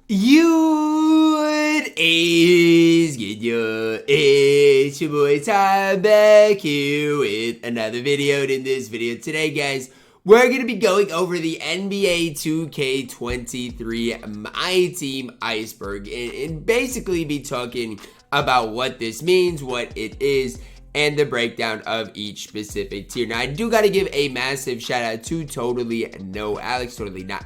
What is good? It's your boy Ty back here with another video. And in this video today, guys, we're going to be going over the NBA 2K23 MyTEAM Iceberg and basically be talking about what this means, what it is, and the breakdown of each specific tier. Now, I do got to give a massive shout out to Totally Not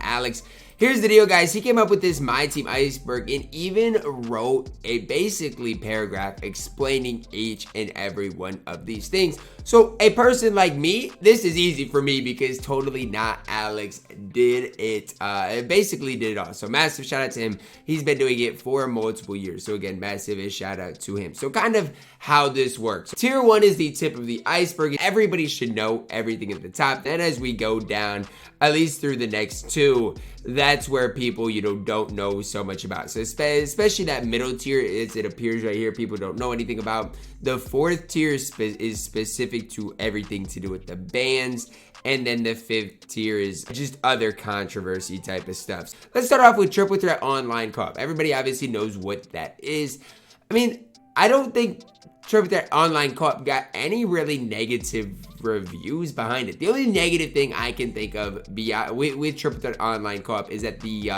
Alex. Here's the deal, guys. He came up with this MyTEAM Iceberg and even wrote a basically paragraph explaining each and every one of these things. So a person like me, this is easy for me because Totally Not Alex did it. Basically did it all. So massive shout out to him. He's been doing it for multiple years. So again, massive shout out to him. So kind of how this works. Tier 1 is the tip of the iceberg. Everybody should know everything at the top. Then as we go down, at least through the next two, that's where people, don't know so much about. So especially that middle tier, as it appears right here, people don't know anything about. The fourth tier is specific to everything to do with the bans. And then the fifth tier is just other controversy type of stuff. Let's start off with Triple Threat Online Co-op. Everybody obviously knows what that is. I mean, I don't think Triple Threat Online Co-op got any really negative reviews behind it. The only negative thing I can think of with Triple Threat Online Co-op is that the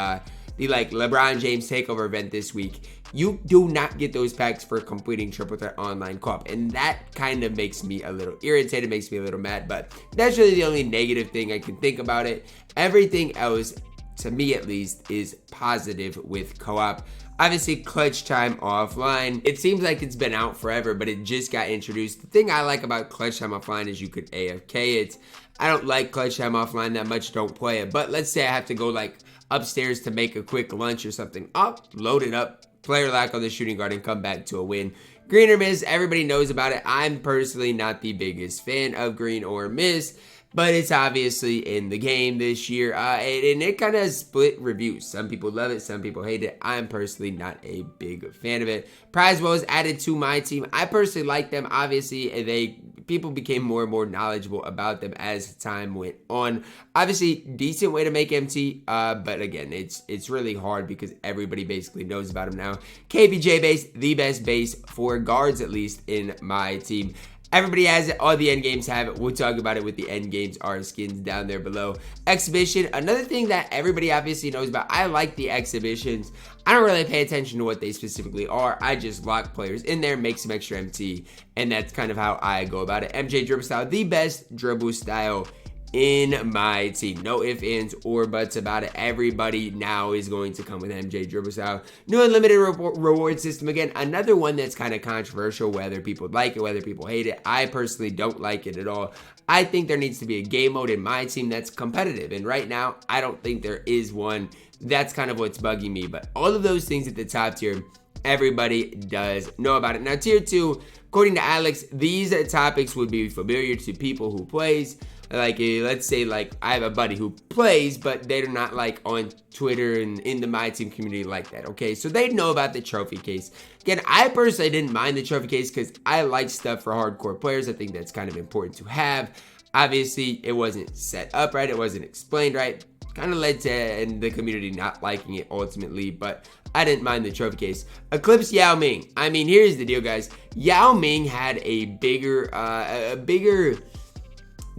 LeBron James takeover event this week, you do not get those packs for completing Triple Threat Online Co-op, and that kind of makes me a little irritated, makes me a little mad. But that's really the only negative thing I can think about it. Everything else, to me at least, is positive with co-op. Obviously, Clutch Time Offline, it seems like it's been out forever, but it just got introduced. The thing I like about Clutch Time Offline is you could AFK it. I don't like Clutch Time Offline that much, don't play it. But let's say I have to go like upstairs to make a quick lunch or something. I'll load it up, player lock on the shooting guard, and come back to a win. Green or miss, everybody knows about it. I'm personally not the biggest fan of green or miss, but it's obviously in the game this year, and it kind of split reviews. Some people love it, some people hate it. I'm personally not a big fan of it. Prize Wells added to my team. I personally like them. Obviously, people became more and more knowledgeable about them as time went on. Obviously, decent way to make MT, but again, it's really hard because everybody basically knows about them now. KPJ base, the best base for guards, at least in my team. Everybody has it. All the end games have it. We'll talk about it with the end games, our skins down there below. Exhibition, another thing that everybody obviously knows about. I like the exhibitions. I don't really pay attention to what they specifically are. I just lock players in there, make some extra MT, and that's kind of how I go about it. MJ dribble style, the best dribble style in my team. No ifs, ands, or buts about it. Everybody now is going to come with MJ dribble style. New unlimited reward system. Again, another one that's kind of controversial, whether people like it, whether people hate it. I personally don't like it at all. I think there needs to be a game mode in my team that's competitive, and right now, I don't think there is one. That's kind of what's bugging me, but all of those things at the top tier, everybody does know about it. Now, tier 2, according to Alex, these topics would be familiar to people who plays. Like, let's say, like, I have a buddy who plays, but they're not, like, on Twitter and in the MyTEAM community like that, okay? So they know about the trophy case. Again, I personally didn't mind the trophy case because I like stuff for hardcore players. I think that's kind of important to have. Obviously, it wasn't set up right. It wasn't explained right. Kind of led to the community not liking it ultimately, but I didn't mind the trophy case. Eclipse Yao Ming. I mean, here's the deal, guys. Yao Ming had a bigger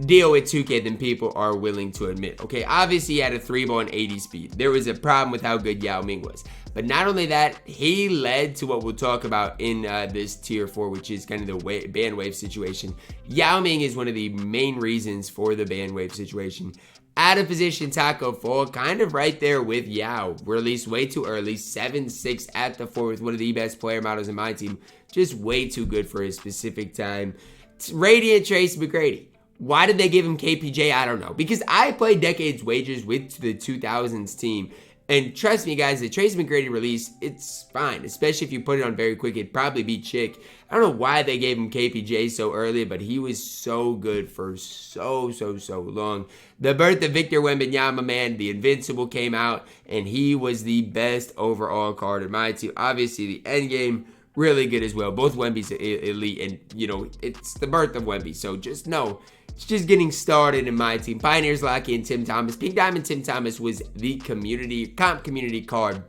deal with 2K than people are willing to admit. Okay, obviously he had a 3-ball and 80 speed. There was a problem with how good Yao Ming was. But not only that, he led to what we'll talk about in this tier 4, which is kind of the bandwave situation. Yao Ming is one of the main reasons for the bandwave situation. Out of position taco fall, kind of right there with Yao. Released way too early, 7-6 at the 4 with one of the best player models in my team. Just way too good for his specific time. Radiant Trace McGrady. Why did they give him KPJ? I don't know. Because I played Decades Wagers with the 2000s team. And trust me, guys, the Trace McGrady release, it's fine. Especially if you put it on very quick, it'd probably be Chick. I don't know why they gave him KPJ so early, but he was so good for so long. The birth of Victor Wembanyama, man, the Invincible came out, and he was the best overall card in my team. Obviously, the end game, really good as well. Both Wemby's elite, and, it's the birth of Wemby. So just know, it's just getting started in my team. Pioneers Locky and Tim Thomas. Pink Diamond Tim Thomas was the comp community card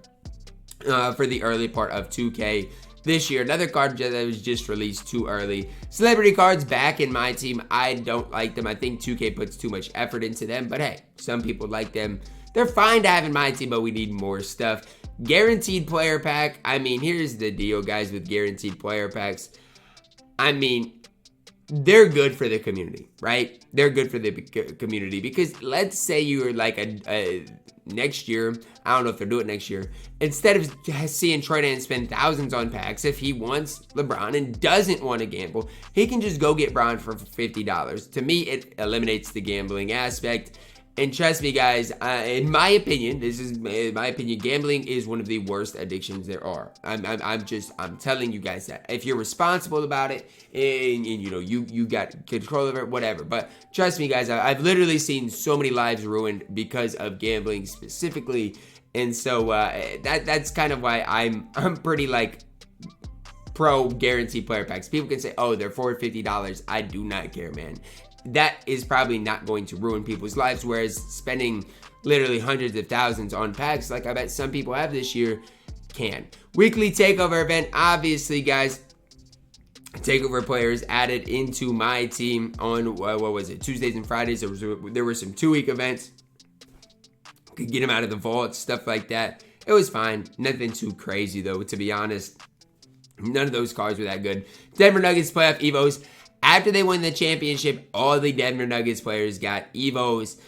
for the early part of 2K this year. Another card that was just released too early. Celebrity cards back in my team. I don't like them. I think 2K puts too much effort into them, but hey, some people like them. They're fine to have in my team, but we need more stuff. Guaranteed player pack. I mean, here's the deal, guys, with guaranteed player packs. I mean, they're good for the community, right? They're good for the community because let's say you're like a next year, I don't know if they'll do it next year, instead of seeing Troydan spend thousands on packs, if he wants LeBron and doesn't want to gamble, he can just go get Bron for $50. To me, it eliminates the gambling aspect. And trust me, guys, in my opinion, gambling is one of the worst addictions there are. I'm telling you guys that. If you're responsible about it and you know, you got control of it, whatever. But trust me, guys, I've literally seen so many lives ruined because of gambling specifically. And so that's kind of why I'm pretty like pro guaranteed player packs. People can say, oh, they're $450. I do not care, man. That is probably not going to ruin people's lives, whereas spending literally hundreds of thousands on packs like I bet some people have this year can. Weekly takeover event, obviously, guys. Takeover players added into my team on, what was it, Tuesdays and Fridays. There were some 2-week events. Could get them out of the vault, stuff like that. It was fine. Nothing too crazy, though, to be honest. None of those cards were that good. Denver Nuggets playoff Evos. After they won the championship, all the Denver Nuggets players got Evos.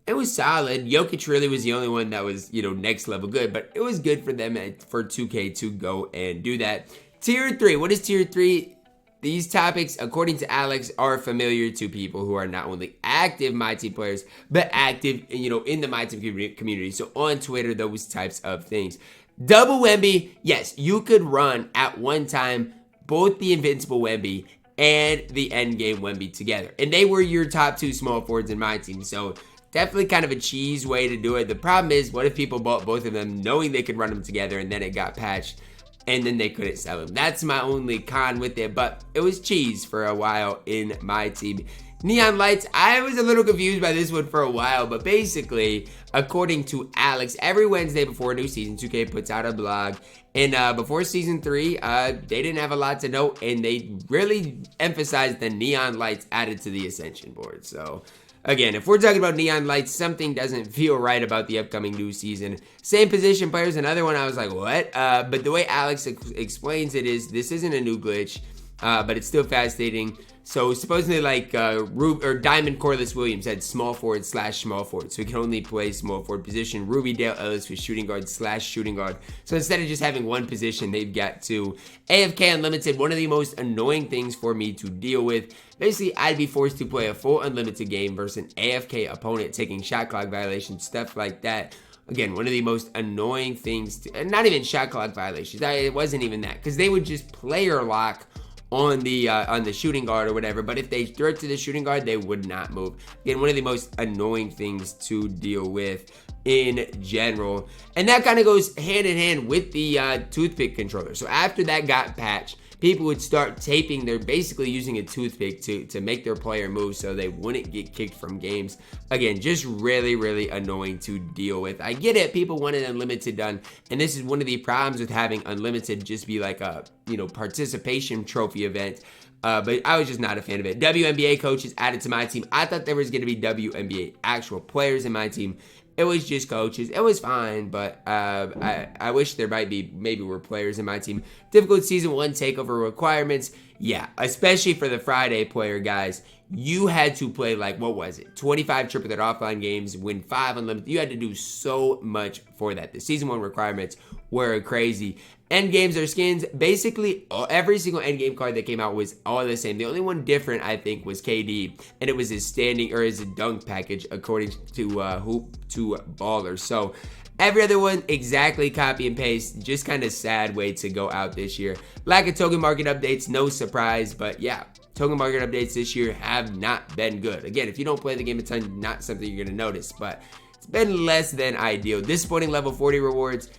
It was solid. Jokic really was the only one that was, you know, next level good, but it was good for them for 2K to go and do that. Tier 3. What is Tier 3? These topics, according to Alex, are familiar to people who are not only active MyTEAM players, but active, you know, in the MyTEAM community. So on Twitter, those types of things. Double Wemby. Yes, you could run at one time both the Invincible Wemby and the endgame Wemby together. And they were your top 2 small forwards in my team. So definitely kind of a cheese way to do it. The problem is, what if people bought both of them knowing they could run them together and then it got patched and then they couldn't sell them? That's my only con with it, but it was cheese for a while in my team. Neon Lights, I was a little confused by this one for a while, but basically, according to Alex, every Wednesday before a new season, 2K puts out a blog, and before Season 3, they didn't have a lot to note, and they really emphasized the Neon Lights added to the Ascension board. So, again, if we're talking about Neon Lights, something doesn't feel right about the upcoming new season. Same position players, another one I was like, what? But the way Alex explains it is, this isn't a new glitch, but it's still fascinating. So supposedly, like Diamond Corliss Williams had small forward / small forward, so he can only play small forward position. Ruby Dale Ellis was shooting guard / shooting guard. So instead of just having one position, they've got 2. AFK Unlimited, one of the most annoying things for me to deal with. Basically, I'd be forced to play a full unlimited game versus an AFK opponent taking shot clock violations, stuff like that. Again, one of the most annoying things, not even shot clock violations. It wasn't even that, because they would just player lock on the shooting guard or whatever, but if they throw it to the shooting guard, they would not move. Again, one of the most annoying things to deal with in general, and that kind of goes hand in hand with the toothpick controller. So after that got patched, people would start taping. They're basically using a toothpick to make their player move so they wouldn't get kicked from games. Again, just really annoying to deal with. I get it, people wanted unlimited done, and this is one of the problems with having unlimited just be like a, you know, participation trophy event. But I was just not a fan of it. WNBA coaches added to my team. I thought there was going to be WNBA actual players in my team. It was just coaches. It was fine, but I wish there might be, maybe were players in my team. Difficult Season 1 takeover requirements. Yeah, especially for the Friday player, guys. You had to play, like, what was it? 25 triple threat offline games, win 5 unlimited. You had to do so much for that. The Season 1 requirements were crazy. End games or skins, basically every single end game card that came out was all the same. The only one different, I think, was KD, and it was his standing or his dunk package, according to Hoop to Baller. So every other one exactly copy and paste. Just kind of sad way to go out this year. Lack of token market updates, no surprise, but yeah, token market updates this year have not been good. Again, if you don't play the game a ton, not something you're gonna notice, but it's been less than ideal. Disappointing level 40 rewards.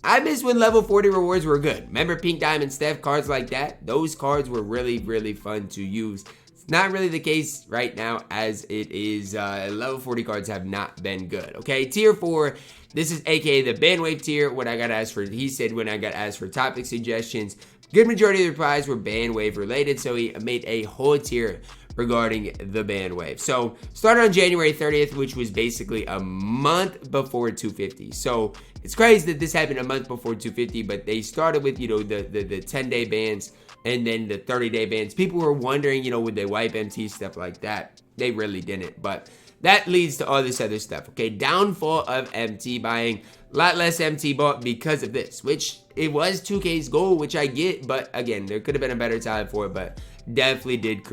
I miss when level 40 rewards were good. Remember Pink Diamond Steph, cards like that? Those cards were really fun to use. It's not really the case right now as it is. Level 40 cards have not been good, okay? Tier 4, This is aka the bandwave tier. When I got asked for, he said when I got asked for topic suggestions, good majority of the replies were bandwave related, so he made a whole tier regarding the bandwave. So started on January 30th, which was basically a month before 250. So it's crazy that this happened a month before 250, but they started with, you know, the 10-day bans and then the 30-day bans. People were wondering, you know, would they wipe MT, stuff like that. They really didn't, but that leads to all this other stuff. Okay, downfall of MT buying. A lot less MT bought because of this, which it was 2K's goal, which I get, but again, there could have been a better time for it, but definitely did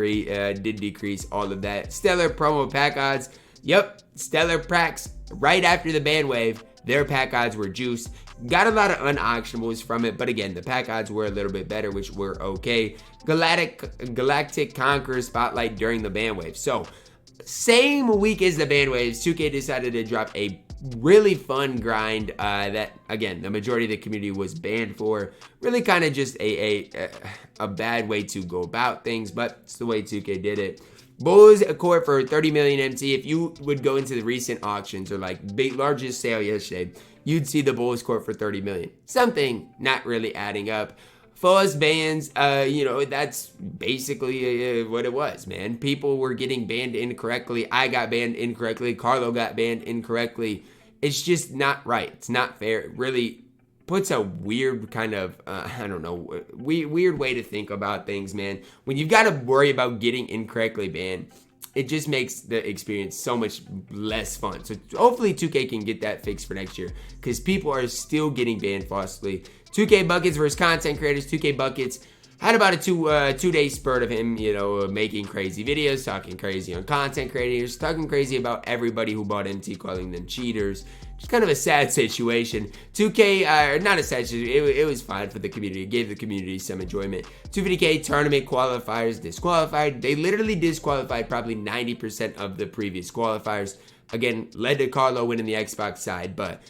decrease all of that. Stellar promo pack odds. Yep, stellar packs right after the ban wave. Their pack odds were juiced. Got a lot of unauctionables from it, but again, the pack odds were a little bit better, which were okay. Galactic Conqueror Spotlight during the ban wave. So, same week as the ban waves, 2K decided to drop a really fun grind that, again, the majority of the community was banned for. Really kind of just a bad way to go about things, but it's the way 2K did it. Bulls Court for 30 million MT. If you would go into the recent auctions or like largest sale yesterday, you'd see the Bulls Court for 30 million. Something not really adding up. False bans, you know, that's basically what it was, man. People were getting banned incorrectly. I got banned incorrectly. Carlo got banned incorrectly. It's just not right. It's not fair. It really puts a weird kind of, I don't know, weird way to think about things, man. When you've got to worry about getting incorrectly banned, it just makes the experience so much less fun. So hopefully 2K can get that fixed for next year, because people are still getting banned falsely. 2K Buckets versus content creators. 2K Buckets had about a two-day spurt of him, you know, making crazy videos, talking crazy on content creators, talking crazy about everybody who bought MT, calling them cheaters. Just kind of a sad situation. 2K, not a sad situation, it was fine for the community. It gave the community some enjoyment. 250K tournament qualifiers disqualified. They literally disqualified probably 90% of the previous qualifiers. Again, led to Carlo winning the Xbox side, but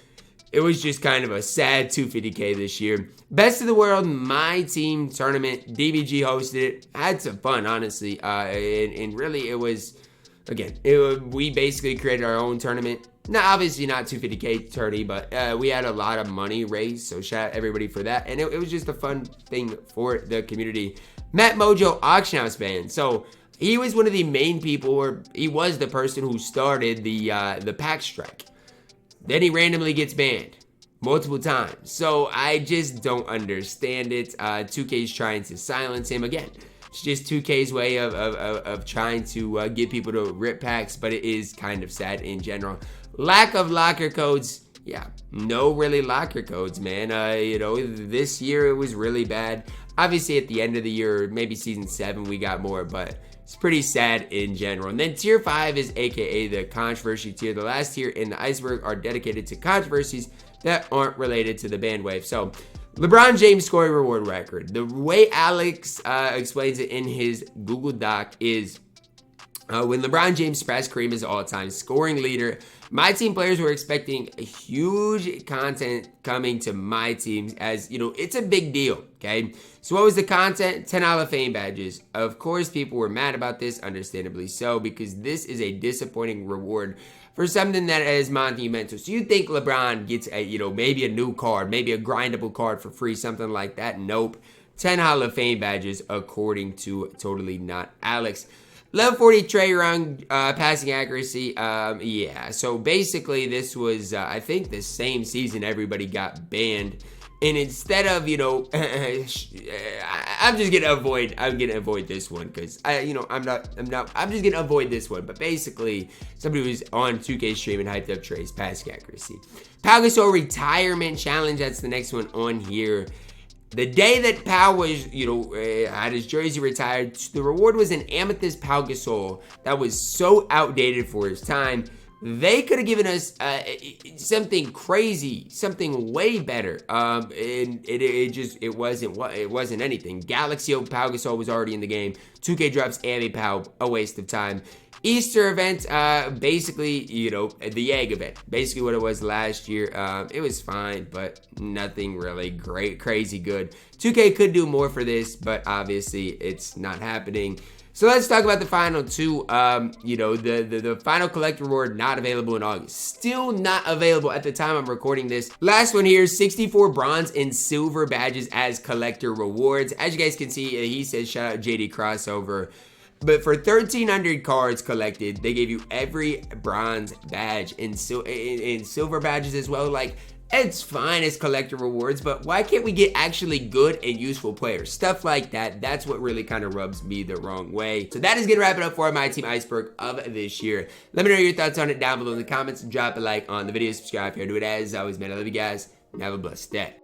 it was just kind of a sad 250K this year. Best of the World MyTEAM tournament. DBG hosted it. Had some fun, honestly. And really, it was, again, we basically created our own tournament. Now, obviously not 250K tourney, but we had a lot of money raised, so shout out everybody for that. And it was just a fun thing for the community. Matt Mojo auction house ban. So he was one of the main people, or he was the person who started the pack strike. Then he randomly gets banned multiple times. So I just don't understand it. 2K's trying to silence him again. It's just 2K's way of trying to get people to rip packs, but it is kind of sad in general. Lack of locker codes. Yeah, no really locker codes, man. You know, this year it was really bad. Obviously at the end of the year, maybe season 7, we got more, but it's pretty sad in general. And then tier 5 is aka the controversy tier. The last tier in the iceberg are dedicated to controversies that aren't related to the bandwave. So LeBron James scoring reward record. The way Alex explains it in his Google Doc is when LeBron James surpassed Kareem as all-time scoring leader, my team players were expecting a huge content coming to my teams, as, you know, it's a big deal, okay? So what was the content? 10 Hall of Fame badges. Of course, people were mad about this, understandably so, because this is a disappointing reward for something that is monumental. So you think LeBron gets a, you know, maybe a new card, maybe a grindable card for free, something like that? Nope. 10 Hall of Fame badges, according to Totally Not Alex. Level 40 Troydan passing accuracy. Yeah, so basically this was, I think, the same season everybody got banned. And instead of, you know, I'm just gonna avoid this one, because I'm just gonna avoid this one. But basically, somebody was on 2K stream and hyped up Trey's passing accuracy. Pau Gasol retirement challenge. That's the next one on here. The day that Pau was, you know, had his jersey retired, the reward was an Amethyst Pau Gasol that was so outdated for his time. They could have given us something crazy, something way better. And it wasn't anything. Galaxy of Pau Gasol was already in the game. 2K drops Amy Pau, a waste of time. Easter event, basically, you know, the egg event, basically what it was last year. It was fine, but nothing really crazy good. 2K could do more for this, but obviously it's not happening. So let's talk about the final two. You know, the final collector reward not available in August. Still not available at the time I'm recording this. Last one here, 64 bronze and silver badges as collector rewards. As you guys can see, he says shout out JD Crossover. But for 1,300 cards collected, they gave you every bronze badge and silver badges as well. Like, it's fine as collector rewards, but why can't we get actually good and useful players? Stuff like that, that's what really kind of rubs me the wrong way. So that is gonna wrap it up for my Team Iceberg of this year. Let me know your thoughts on it down below in the comments. Drop a like on the video, subscribe if you're new. As always, man, I love you guys, and have a blessed day.